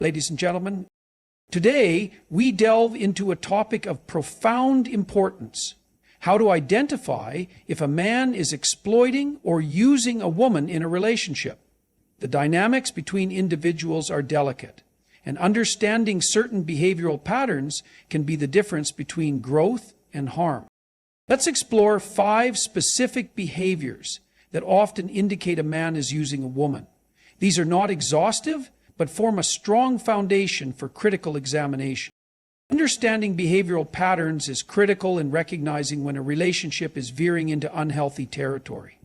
Ladies and gentlemen, today we delve into a topic of profound importance: how to identify if a man is exploiting or using a woman in a relationship. The dynamics between individuals are delicate, and understanding certain behavioral patterns can be the difference between growth and harm. Let's explore 5 specific behaviors that often indicate a man is using a woman. These are not exhaustive, but form a strong foundation for critical examination. Understanding behavioral patterns is critical in recognizing when a relationship is veering into unhealthy territory.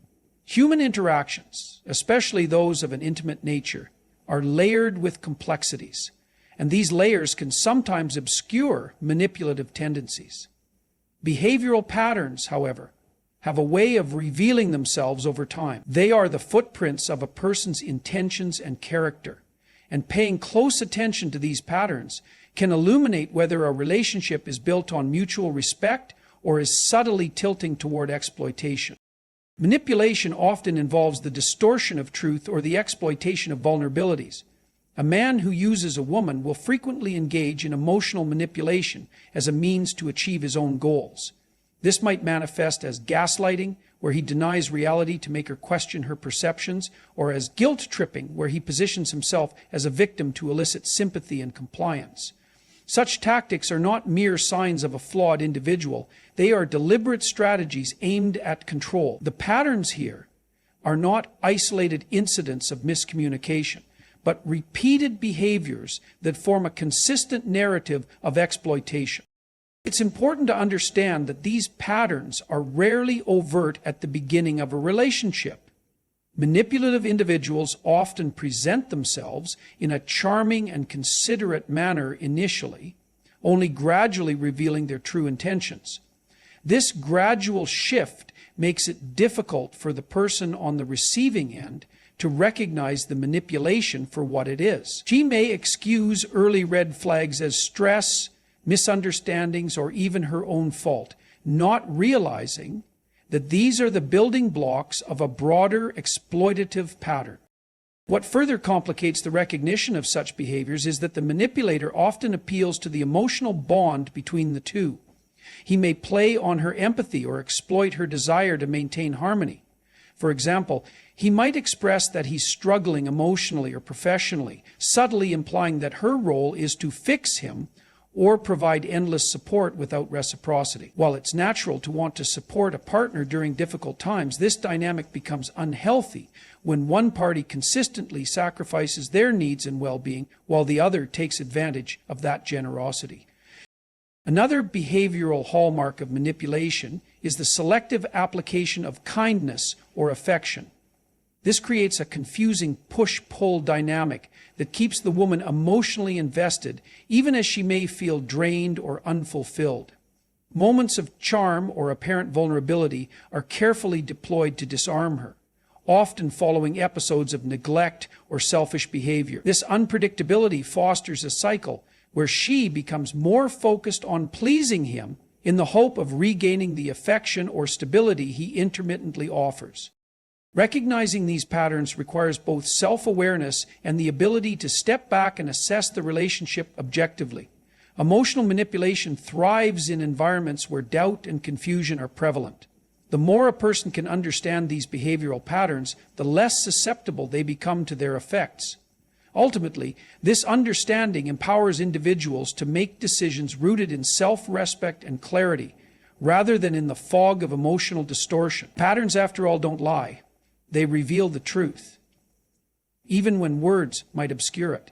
Human interactions, especially those of an intimate nature, are layered with complexities, and these layers can sometimes obscure manipulative tendencies. Behavioral patterns, however, have a way of revealing themselves over time. They are the footprints of a person's intentions and character, and paying close attention to these patterns can illuminate whether a relationship is built on mutual respect or is subtly tilting toward exploitation. Manipulation often involves the distortion of truth or the exploitation of vulnerabilities. A man who uses a woman will frequently engage in emotional manipulation as a means to achieve his own goals. This might manifest as gaslighting, where he denies reality to make her question her perceptions, or as guilt tripping, where he positions himself as a victim to elicit sympathy and compliance. Such tactics are not mere signs of a flawed individual. They are deliberate strategies aimed at control. The patterns here are not isolated incidents of miscommunication, but repeated behaviors that form a consistent narrative of exploitation. It's important to understand that these patterns are rarely overt at the beginning of a relationship. Manipulative individuals often present themselves in a charming and considerate manner initially, only gradually revealing their true intentions. This gradual shift makes it difficult for the person on the receiving end to recognize the manipulation for what it is. She may excuse early red flags as stress, misunderstandings, or even her own fault, not realizing that these are the building blocks of a broader exploitative pattern. What further complicates the recognition of such behaviors is that the manipulator often appeals to the emotional bond between the two. He may play on her empathy or exploit her desire to maintain harmony. For example, he might express that he's struggling emotionally or professionally, subtly implying that her role is to fix him or provide endless support without reciprocity. While it's natural to want to support a partner during difficult times, this dynamic becomes unhealthy when one party consistently sacrifices their needs and well-being while the other takes advantage of that generosity. Another behavioral hallmark of manipulation is the selective application of kindness or affection. This creates a confusing push-pull dynamic that keeps the woman emotionally invested, even as she may feel drained or unfulfilled. Moments of charm or apparent vulnerability are carefully deployed to disarm her, often following episodes of neglect or selfish behavior. This unpredictability fosters a cycle where she becomes more focused on pleasing him in the hope of regaining the affection or stability he intermittently offers. Recognizing these patterns requires both self-awareness and the ability to step back and assess the relationship objectively. Emotional manipulation thrives in environments where doubt and confusion are prevalent. The more a person can understand these behavioral patterns, the less susceptible they become to their effects. Ultimately, this understanding empowers individuals to make decisions rooted in self-respect and clarity, rather than in the fog of emotional distortion. Patterns, after all, don't lie. They reveal the truth, even when words might obscure it.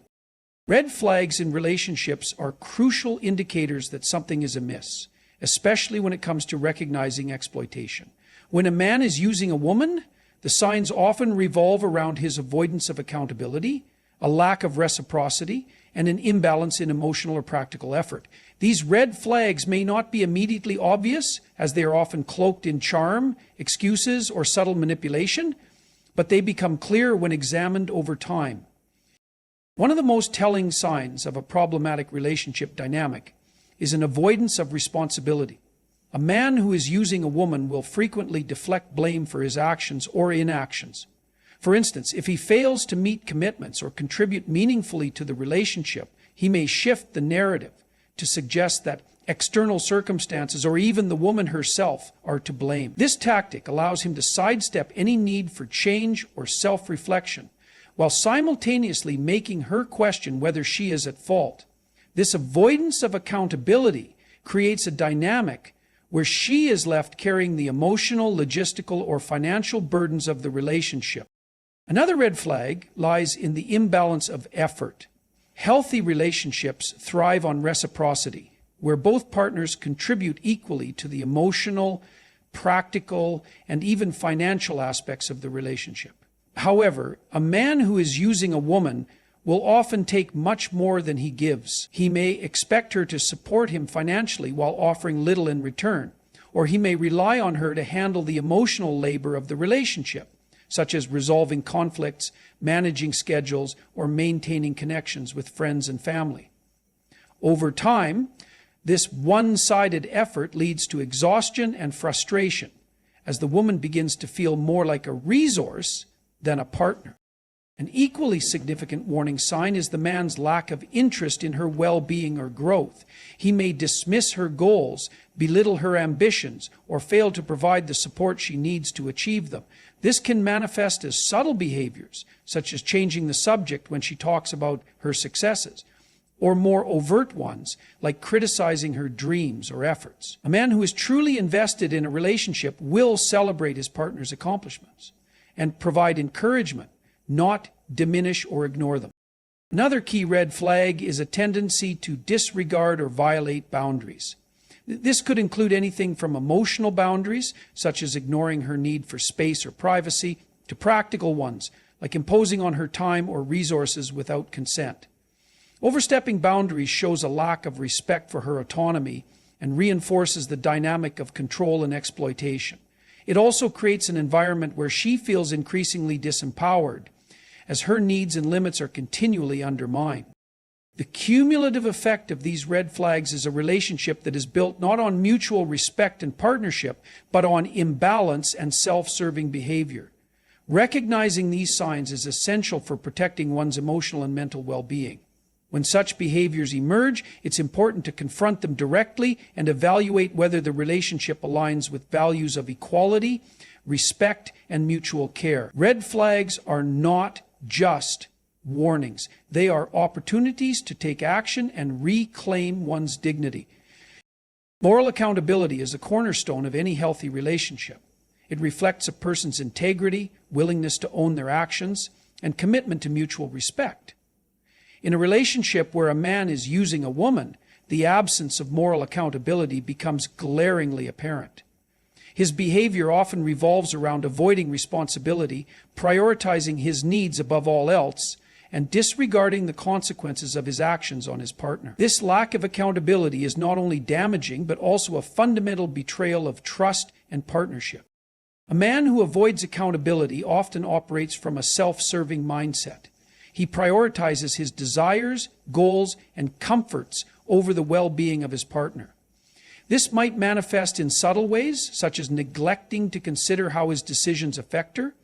Red flags in relationships are crucial indicators that something is amiss, especially when it comes to recognizing exploitation. When a man is using a woman, the signs often revolve around his avoidance of accountability, a lack of reciprocity, and an imbalance in emotional or practical effort. These red flags may not be immediately obvious, as they are often cloaked in charm, excuses, or subtle manipulation, but they become clear when examined over time. One of the most telling signs of a problematic relationship dynamic is an avoidance of responsibility. A man who is using a woman will frequently deflect blame for his actions or inactions. For instance, if he fails to meet commitments or contribute meaningfully to the relationship, he may shift the narrative to suggest that external circumstances or even the woman herself are to blame. This tactic allows him to sidestep any need for change or self-reflection, while simultaneously making her question whether she is at fault. This avoidance of accountability creates a dynamic where she is left carrying the emotional, logistical, or financial burdens of the relationship. Another red flag lies in the imbalance of effort. Healthy relationships thrive on reciprocity, where both partners contribute equally to the emotional, practical, and even financial aspects of the relationship. However, a man who is using a woman will often take much more than he gives. He may expect her to support him financially while offering little in return, or he may rely on her to handle the emotional labor of the relationship, such as resolving conflicts, managing schedules, or maintaining connections with friends and family. Over time, this one-sided effort leads to exhaustion and frustration, as the woman begins to feel more like a resource than a partner. An equally significant warning sign is the man's lack of interest in her well-being or growth. He may dismiss her goals, belittle her ambitions, or fail to provide the support she needs to achieve them. This can manifest as subtle behaviors, such as changing the subject when she talks about her successes, or more overt ones, like criticizing her dreams or efforts. A man who is truly invested in a relationship will celebrate his partner's accomplishments and provide encouragement, not diminish or ignore them. Another key red flag is a tendency to disregard or violate boundaries. This could include anything from emotional boundaries, such as ignoring her need for space or privacy, to practical ones, like imposing on her time or resources without consent. Overstepping boundaries shows a lack of respect for her autonomy and reinforces the dynamic of control and exploitation. It also creates an environment where she feels increasingly disempowered, as her needs and limits are continually undermined. The cumulative effect of these red flags is a relationship that is built not on mutual respect and partnership, but on imbalance and self-serving behavior. Recognizing these signs is essential for protecting one's emotional and mental well-being. When such behaviors emerge, it's important to confront them directly and evaluate whether the relationship aligns with values of equality, respect, and mutual care. Red flags are not just warnings. They are opportunities to take action and reclaim one's dignity. Moral accountability is a cornerstone of any healthy relationship. It reflects a person's integrity, willingness to own their actions, and commitment to mutual respect. In a relationship where a man is using a woman, the absence of moral accountability becomes glaringly apparent. His behavior often revolves around avoiding responsibility, prioritizing his needs above all else, and disregarding the consequences of his actions on his partner. This lack of accountability is not only damaging, but also a fundamental betrayal of trust and partnership. A man who avoids accountability often operates from a self-serving mindset. He prioritizes his desires, goals, and comforts over the well-being of his partner. This might manifest in subtle ways, such as neglecting to consider how his decisions affect her,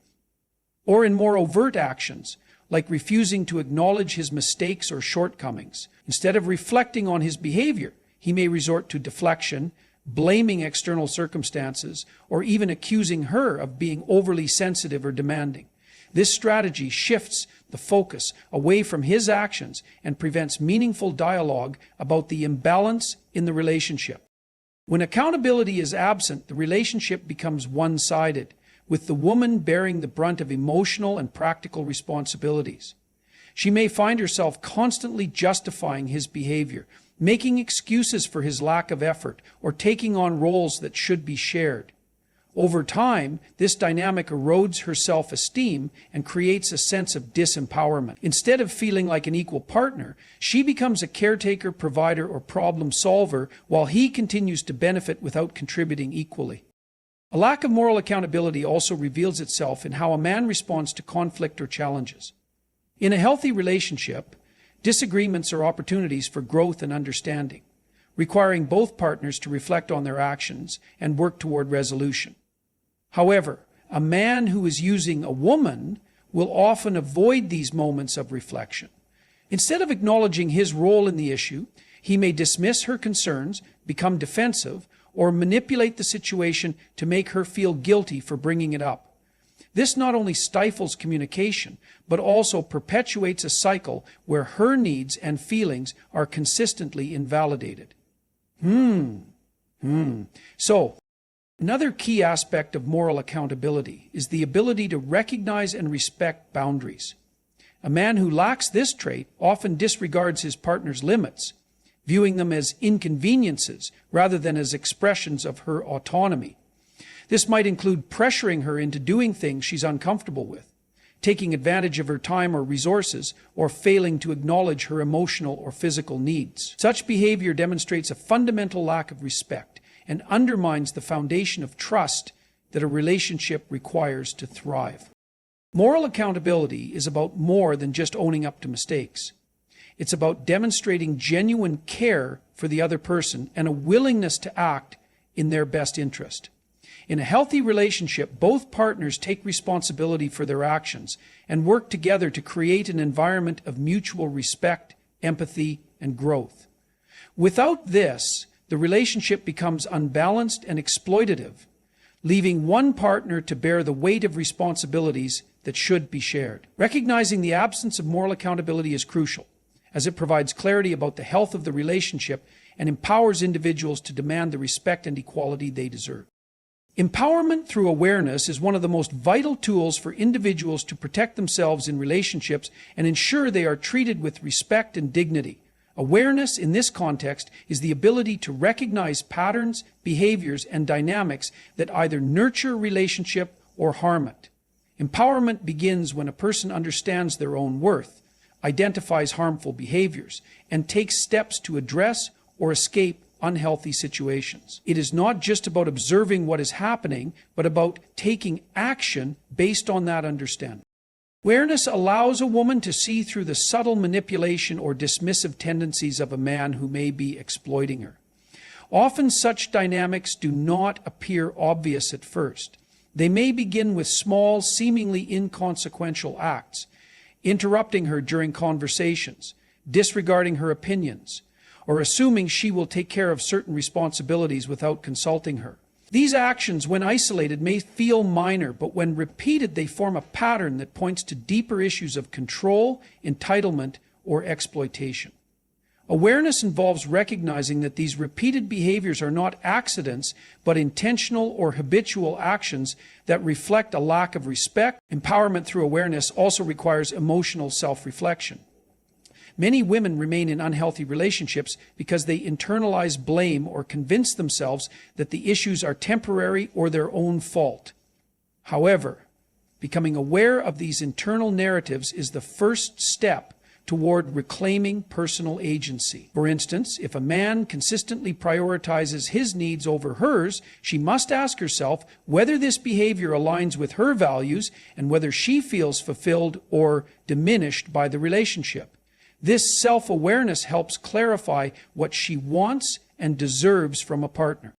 or in more overt actions, like refusing to acknowledge his mistakes or shortcomings. Instead of reflecting on his behavior, he may resort to deflection, blaming external circumstances, or even accusing her of being overly sensitive or demanding. This strategy shifts the focus away from his actions and prevents meaningful dialogue about the imbalance in the relationship. When accountability is absent, the relationship becomes one-sided, with the woman bearing the brunt of emotional and practical responsibilities. She may find herself constantly justifying his behavior, making excuses for his lack of effort, or taking on roles that should be shared. Over time, this dynamic erodes her self-esteem and creates a sense of disempowerment. Instead of feeling like an equal partner, she becomes a caretaker, provider, or problem solver, while he continues to benefit without contributing equally. A lack of moral accountability also reveals itself in how a man responds to conflict or challenges. In a healthy relationship, disagreements are opportunities for growth and understanding, requiring both partners to reflect on their actions and work toward resolution. However, a man who is using a woman will often avoid these moments of reflection. Instead of acknowledging his role in the issue, he may dismiss her concerns, become defensive, or manipulate the situation to make her feel guilty for bringing it up. This not only stifles communication, but also perpetuates a cycle where her needs and feelings are consistently invalidated. So, another key aspect of moral accountability is the ability to recognize and respect boundaries. A man who lacks this trait often disregards his partner's limits, viewing them as inconveniences rather than as expressions of her autonomy. This might include pressuring her into doing things she's uncomfortable with, taking advantage of her time or resources, or failing to acknowledge her emotional or physical needs. Such behavior demonstrates a fundamental lack of respect and undermines the foundation of trust that a relationship requires to thrive. Moral accountability is about more than just owning up to mistakes. It's about demonstrating genuine care for the other person and a willingness to act in their best interest. In a healthy relationship, both partners take responsibility for their actions and work together to create an environment of mutual respect, empathy, and growth. Without this, the relationship becomes unbalanced and exploitative, leaving one partner to bear the weight of responsibilities that should be shared. Recognizing the absence of moral accountability is crucial, as it provides clarity about the health of the relationship and empowers individuals to demand the respect and equality they deserve. Empowerment through awareness is one of the most vital tools for individuals to protect themselves in relationships and ensure they are treated with respect and dignity. Awareness in this context is the ability to recognize patterns, behaviors, and dynamics that either nurture a relationship or harm it. Empowerment begins when a person understands their own worth, identifies harmful behaviors, and takes steps to address or escape unhealthy situations. It is not just about observing what is happening, but about taking action based on that understanding. Awareness allows a woman to see through the subtle manipulation or dismissive tendencies of a man who may be exploiting her. Often such dynamics do not appear obvious at first. They may begin with small, seemingly inconsequential acts, interrupting her during conversations, disregarding her opinions, or assuming she will take care of certain responsibilities without consulting her. These actions, when isolated, may feel minor, but when repeated, they form a pattern that points to deeper issues of control, entitlement, or exploitation. Awareness involves recognizing that these repeated behaviors are not accidents, but intentional or habitual actions that reflect a lack of respect. Empowerment through awareness also requires emotional self-reflection. Many women remain in unhealthy relationships because they internalize blame or convince themselves that the issues are temporary or their own fault. However, becoming aware of these internal narratives is the first step toward reclaiming personal agency. For instance, if a man consistently prioritizes his needs over hers, she must ask herself whether this behavior aligns with her values and whether she feels fulfilled or diminished by the relationship. This self-awareness helps clarify what she wants and deserves from a partner.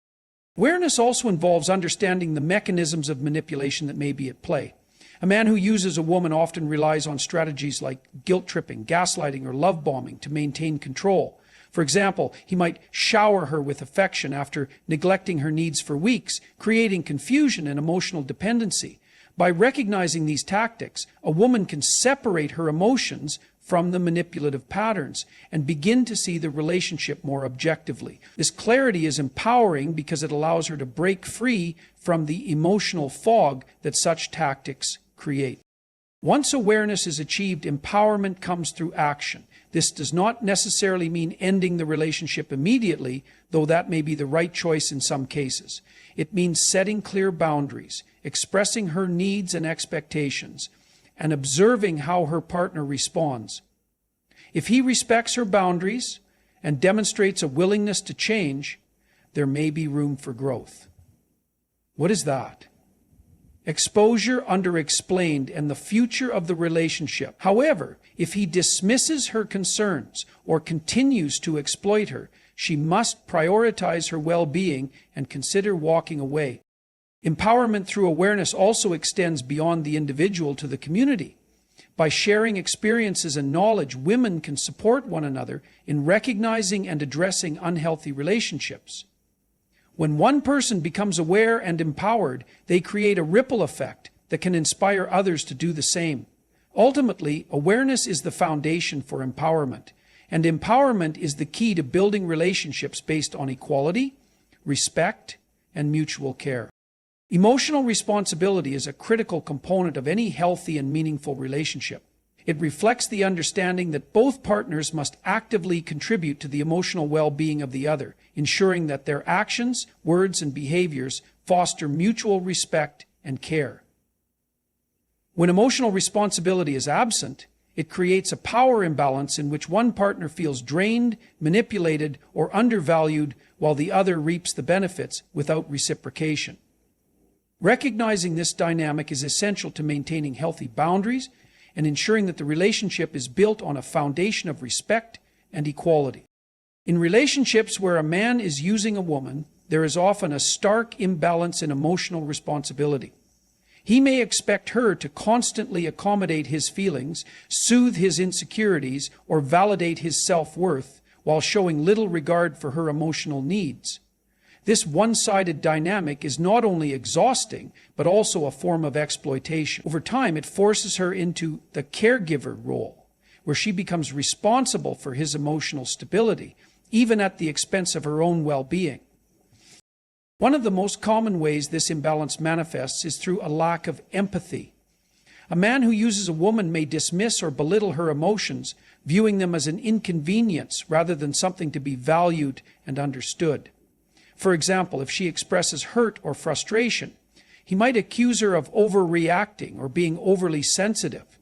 Awareness also involves understanding the mechanisms of manipulation that may be at play. A man who uses a woman often relies on strategies like guilt-tripping, gaslighting, or love-bombing to maintain control. For example, he might shower her with affection after neglecting her needs for weeks, creating confusion and emotional dependency. By recognizing these tactics, a woman can separate her emotions from the manipulative patterns and begin to see the relationship more objectively. This clarity is empowering because it allows her to break free from the emotional fog that such tactics create. Once awareness is achieved, empowerment comes through action. This does not necessarily mean ending the relationship immediately, though that may be the right choice in some cases. It means setting clear boundaries, expressing her needs and expectations, and observing how her partner responds. If he respects her boundaries and demonstrates a willingness to change, there may be room for growth. What is that? Exposure underexplained and the future of the relationship. However, if he dismisses her concerns or continues to exploit her, she must prioritize her well-being and consider walking away. Empowerment through awareness also extends beyond the individual to the community. By sharing experiences and knowledge, women can support one another in recognizing and addressing unhealthy relationships. When one person becomes aware and empowered, they create a ripple effect that can inspire others to do the same. Ultimately, awareness is the foundation for empowerment, and empowerment is the key to building relationships based on equality, respect, and mutual care. Emotional responsibility is a critical component of any healthy and meaningful relationship. It reflects the understanding that both partners must actively contribute to the emotional well-being of the other, ensuring that their actions, words, and behaviors foster mutual respect and care. When emotional responsibility is absent, it creates a power imbalance in which one partner feels drained, manipulated, or undervalued, while the other reaps the benefits without reciprocation. Recognizing this dynamic is essential to maintaining healthy boundaries and ensuring that the relationship is built on a foundation of respect and equality. In relationships where a man is using a woman, there is often a stark imbalance in emotional responsibility. He may expect her to constantly accommodate his feelings, soothe his insecurities, or validate his self-worth, while showing little regard for her emotional needs. This one-sided dynamic is not only exhausting, but also a form of exploitation. Over time, it forces her into the caregiver role, where she becomes responsible for his emotional stability, even at the expense of her own well-being. One of the most common ways this imbalance manifests is through a lack of empathy. A man who uses a woman may dismiss or belittle her emotions, viewing them as an inconvenience rather than something to be valued and understood. For example, if she expresses hurt or frustration, he might accuse her of overreacting or being overly sensitive,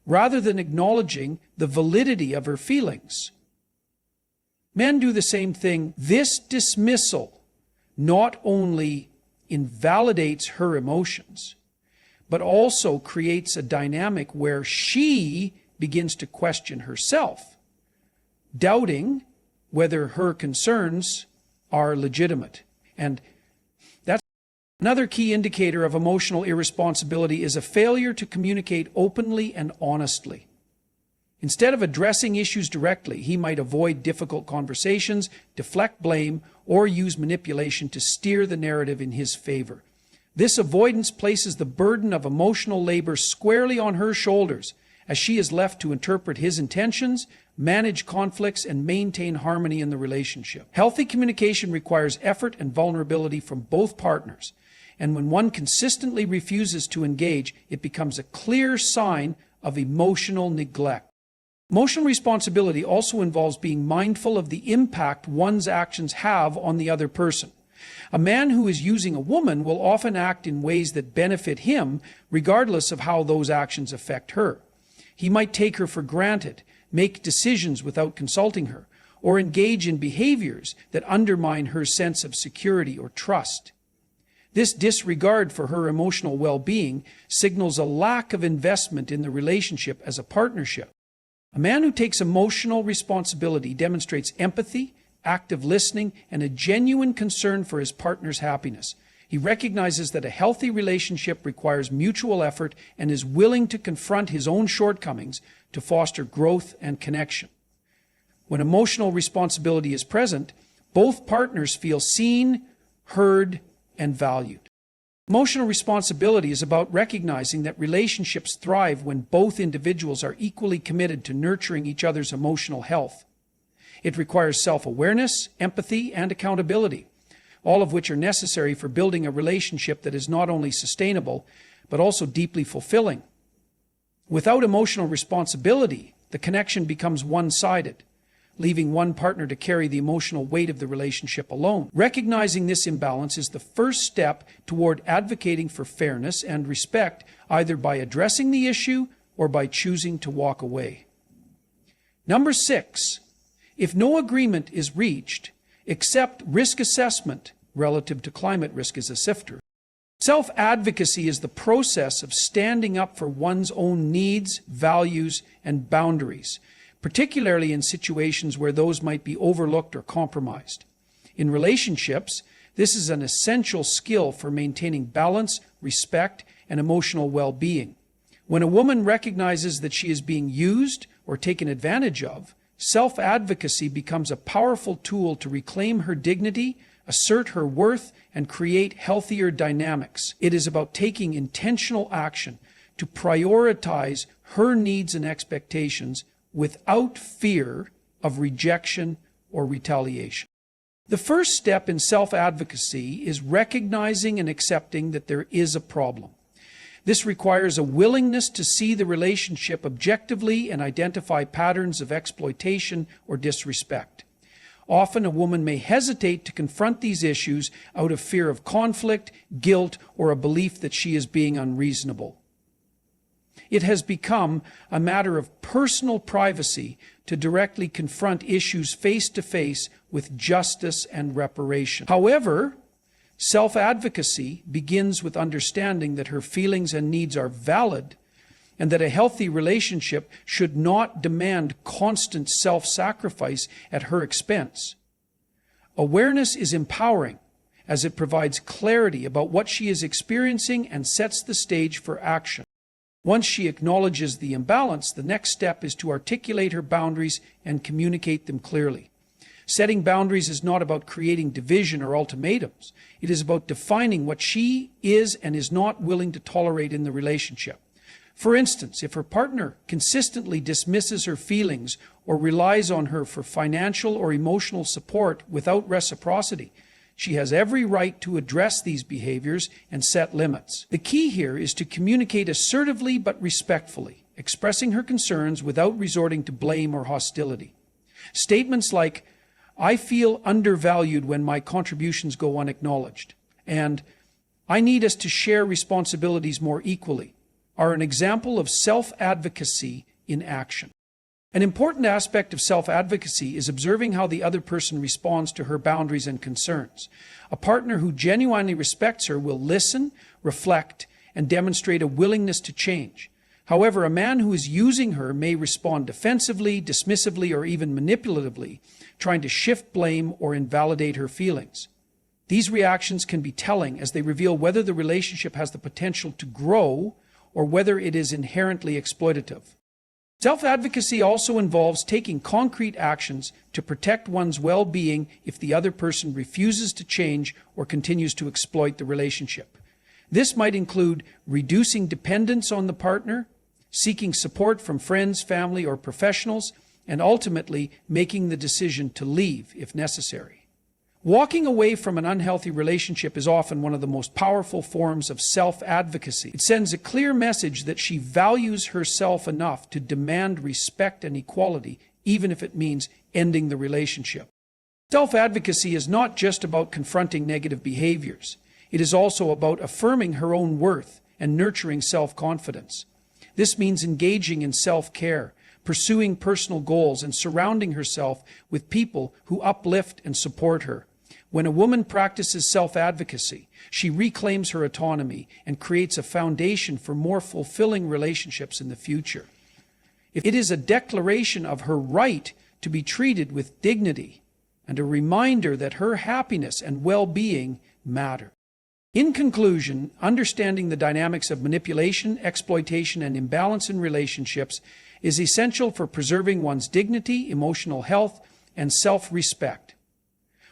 rather than acknowledging the validity of her feelings. Men do the same thing. This dismissal not only invalidates her emotions, but also creates a dynamic where she begins to question herself, doubting whether her concerns are legitimate. And that's another key indicator of emotional irresponsibility is a failure to communicate openly and honestly. Instead of addressing issues directly, he might avoid difficult conversations, deflect blame, or use manipulation to steer the narrative in his favor. This avoidance places the burden of emotional labor squarely on her shoulders, as she is left to interpret his intentions, manage conflicts, and maintain harmony in the relationship. Healthy communication requires effort and vulnerability from both partners, and when one consistently refuses to engage, it becomes a clear sign of emotional neglect. Emotional responsibility also involves being mindful of the impact one's actions have on the other person. A man who is using a woman will often act in ways that benefit him, regardless of how those actions affect her. He might take her for granted, make decisions without consulting her, or engage in behaviors that undermine her sense of security or trust. This disregard for her emotional well-being signals a lack of investment in the relationship as a partnership. A man who takes emotional responsibility demonstrates empathy, active listening, and a genuine concern for his partner's happiness. He recognizes that a healthy relationship requires mutual effort and is willing to confront his own shortcomings to foster growth and connection. When emotional responsibility is present, both partners feel seen, heard, and valued. Emotional responsibility is about recognizing that relationships thrive when both individuals are equally committed to nurturing each other's emotional health. It requires self-awareness, empathy, and accountability, all of which are necessary for building a relationship that is not only sustainable, but also deeply fulfilling. Without emotional responsibility, the connection becomes one-sided, leaving one partner to carry the emotional weight of the relationship alone. Recognizing this imbalance is the first step toward advocating for fairness and respect, either by addressing the issue or by choosing to walk away. Number 6, if no agreement is reached, accept risk assessment relative to climate risk as a sifter. Self-advocacy is the process of standing up for one's own needs, values, and boundaries, particularly in situations where those might be overlooked or compromised. In relationships, this is an essential skill for maintaining balance, respect, and emotional well-being. When a woman recognizes that she is being used or taken advantage of, self-advocacy becomes a powerful tool to reclaim her dignity, assert her worth, and create healthier dynamics. It is about taking intentional action to prioritize her needs and expectations without fear of rejection or retaliation. The first step in self-advocacy is recognizing and accepting that there is a problem. This requires a willingness to see the relationship objectively and identify patterns of exploitation or disrespect. Often a woman may hesitate to confront these issues out of fear of conflict, guilt, or a belief that she is being unreasonable. It has become a matter of personal privacy to directly confront issues face to face with justice and reparation. However, self-advocacy begins with understanding that her feelings and needs are valid and that a healthy relationship should not demand constant self-sacrifice at her expense. Awareness is empowering as it provides clarity about what she is experiencing and sets the stage for action. Once she acknowledges the imbalance, the next step is to articulate her boundaries and communicate them clearly. Setting boundaries is not about creating division or ultimatums. It is about defining what she is and is not willing to tolerate in the relationship. For instance, if her partner consistently dismisses her feelings or relies on her for financial or emotional support without reciprocity, she has every right to address these behaviors and set limits. The key here is to communicate assertively but respectfully, expressing her concerns without resorting to blame or hostility. Statements like, "I feel undervalued when my contributions go unacknowledged," and "I need us to share responsibilities more equally," are an example of self-advocacy in action. An important aspect of self-advocacy is observing how the other person responds to her boundaries and concerns. A partner who genuinely respects her will listen, reflect, and demonstrate a willingness to change. However, a man who is using her may respond defensively, dismissively, or even manipulatively, trying to shift blame or invalidate her feelings. These reactions can be telling as they reveal whether the relationship has the potential to grow or whether it is inherently exploitative. Self-advocacy also involves taking concrete actions to protect one's well-being if the other person refuses to change or continues to exploit the relationship. This might include reducing dependence on the partner, seeking support from friends, family, or professionals, and ultimately making the decision to leave if necessary. Walking away from an unhealthy relationship is often one of the most powerful forms of self-advocacy. It sends a clear message that she values herself enough to demand respect and equality, even if it means ending the relationship. Self-advocacy is not just about confronting negative behaviors. It is also about affirming her own worth and nurturing self-confidence. This means engaging in self-care, pursuing personal goals, and surrounding herself with people who uplift and support her. When a woman practices self-advocacy, she reclaims her autonomy and creates a foundation for more fulfilling relationships in the future. It is a declaration of her right to be treated with dignity and a reminder that her happiness and well-being matter. In conclusion, understanding the dynamics of manipulation, exploitation, and imbalance in relationships is essential for preserving one's dignity, emotional health, and self-respect.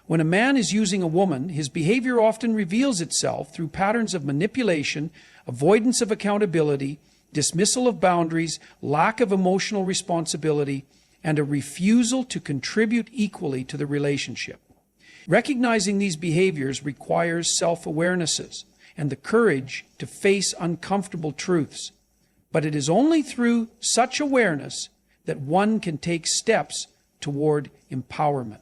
When a man is using a woman, his behavior often reveals itself through patterns of manipulation, avoidance of accountability, dismissal of boundaries, lack of emotional responsibility, and a refusal to contribute equally to the relationship. Recognizing these behaviors requires self-awarenesses and the courage to face uncomfortable truths. But it is only through such awareness that one can take steps toward empowerment.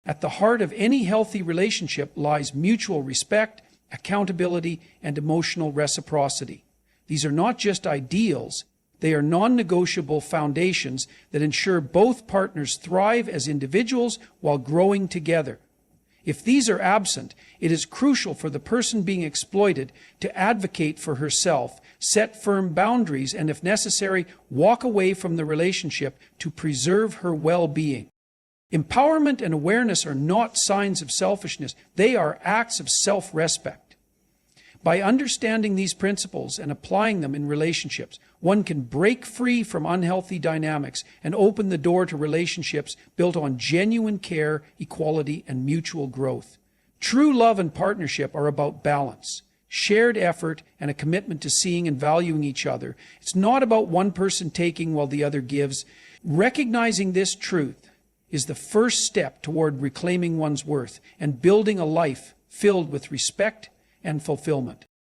At the heart of any healthy relationship lies mutual respect, accountability, and emotional reciprocity. These are not just ideals, they are non-negotiable foundations that ensure both partners thrive as individuals while growing together. If these are absent, it is crucial for the person being exploited to advocate for herself, set firm boundaries, and if necessary, walk away from the relationship to preserve her well-being. Empowerment and awareness are not signs of selfishness. They are acts of self-respect. By understanding these principles and applying them in relationships, one can break free from unhealthy dynamics and open the door to relationships built on genuine care, equality, and mutual growth. True love and partnership are about balance, shared effort, and a commitment to seeing and valuing each other. It's not about one person taking while the other gives. Recognizing this truth is the first step toward reclaiming one's worth and building a life filled with respect and fulfillment.